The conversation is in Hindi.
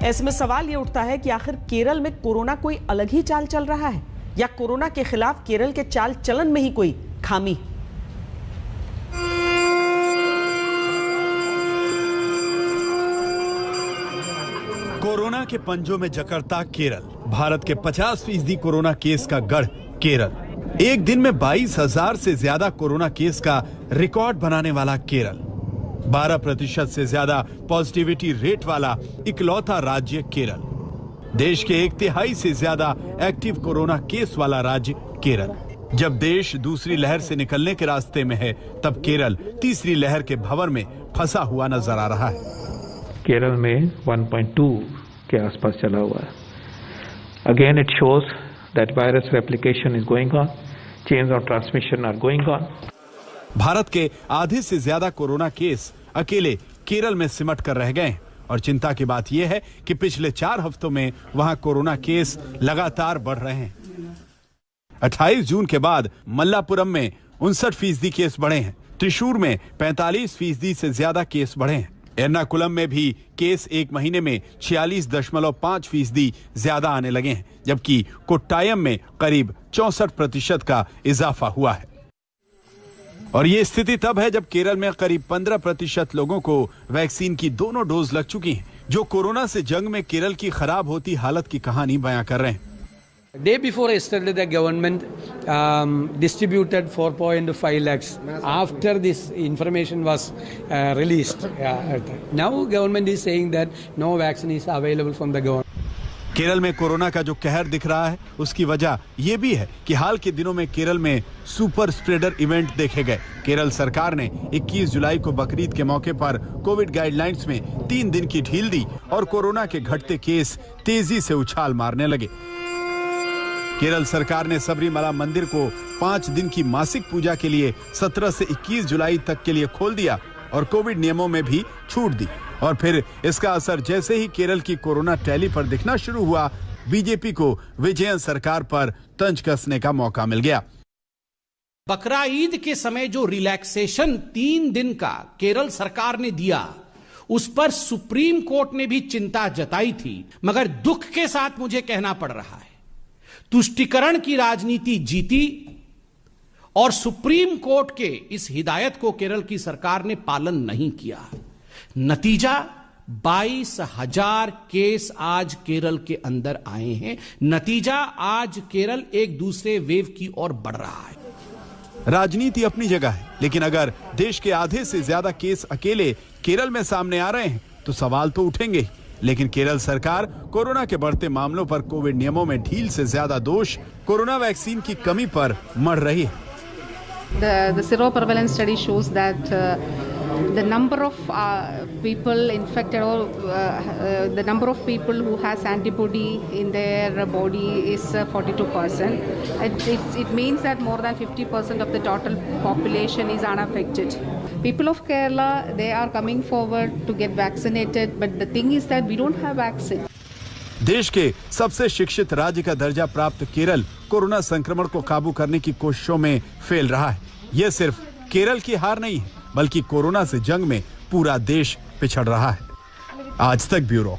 ऐसे में सवाल ये उठता है कि आखिर केरल में कोरोना कोई अलग ही चाल चल रहा है या कोरोना के खिलाफ केरल के चाल चलन में ही कोई खामी। कोरोना के पंजों में जकड़ता केरल। भारत के 50% कोरोना केस का गढ़ केरल। एक दिन में 22,000 से ज्यादा कोरोना केस का रिकॉर्ड बनाने वाला केरल। 12% से ज्यादा पॉजिटिविटी रेट वाला इकलौता राज्य केरल। देश के 1/3 से ज्यादा एक्टिव कोरोना केस वाला राज्य केरल। जब देश दूसरी लहर से निकलने के रास्ते में है, तब केरल तीसरी लहर के भंवर में फंसा हुआ नजर आ रहा है। केरल में 1.2 के आसपास चला हुआ है। Again it shows that virus replication is going on, chains of transmission are going on. Bharat के आधे से ज्यादा कोरोना केस अकेले केरल में सिमट कर रह गए हैं और चिंता की बात यह है कि पिछले 4 हफ्तों में वहां कोरोना केस लगातार बढ़ रहे हैं। 28 जून के बाद मल्लापुरम में 59% केस बढ़े हैं। त्रिशूर में 45% से ज्यादा केस बढ़े हैं। एर्नाकुलम में भी केस एक महीने में 46.5% ज्यादा आने लगे हैं, जबकि कोट्टायम में करीब 64% का इजाफा हुआ है। और ये स्थिति तब है जब केरल में करीब 15% लोगों को वैक्सीन की दोनों डोज लग चुकी हैं, जो कोरोना से जंग में केरल की खराब होती हालत की कहानी बयां कर रहे हैं। Day before yesterday, the government distributed 4.5 lakhs. After this information was released, now government is saying that no vaccine is available from the government. Kerala में कोरोना का जो कहर दिख रहा है, उसकी वजह ये भी है कि हाल के दिनों में केरल में सुपर स्प्रेडर इवेंट देखे गए। केरल सरकार ने 21 जुलाई को बकरीद के मौके पर कोविड गाइडलाइंस में 3 दिन की ढील दी और कोरोना के घटते केस तेजी से उछाल मारने लगे। केरल सरकार ने सबरीमला मंदिर को 5 दिन की मासिक पूजा के लिए 17 से 21 जुलाई तक के लिए खोल दिया और कोविड नियमों में भी छूट दी। और फिर इसका असर जैसे ही केरल की कोरोना टैली पर दिखना शुरू हुआ, बीजेपी को विजयन सरकार पर तंज कसने का मौका मिल गया। बकरा ईद के समय जो रिलैक्सेशन 3 दिन का केरल सरकार ने दिया, उस पर सुप्रीम कोर्ट ने भी चिंता जताई थी, मगर दुख के साथ मुझे कहना पड़ रहा है, तुष्टीकरण की राजनीति जीती और सुप्रीम कोर्ट के इस हिदायत को केरल की सरकार ने पालन नहीं किया। नतीजा 22,000 केस आज केरल के अंदर आए हैं। नतीजा आज केरल एक दूसरे वेव की ओर बढ़ रहा है। राजनीति अपनी जगह है, लेकिन अगर देश के आधे से ज्यादा केस अकेले केरल में सामने आ रहे हैं तो सवाल तो उठेंगे ही। लेकिन केरल सरकार कोरोना के बढ़ते मामलों पर कोविड नियमों में ढील से ज्यादा दोष कोरोना वैक्सीन की कमी पर मढ़ रही है। The seroprevalence study shows that the number of people infected or the number of people who has antibody in their body is 42%. It means that more than 50% of the total population is unaffected. People of Kerala, they are coming forward to get vaccinated, but the thing is that we don't have vaccine. देश के सबसे शिक्षित राज्य का दर्जा प्राप्त केरल कोरोना संक्रमण को काबू करने की कोशिशों में फेल रहा है। यह सिर्फ केरल की हार नहीं है, बल्कि कोरोना से जंग में पूरा देश पिछड़ रहा है। आज तक ब्यूरो।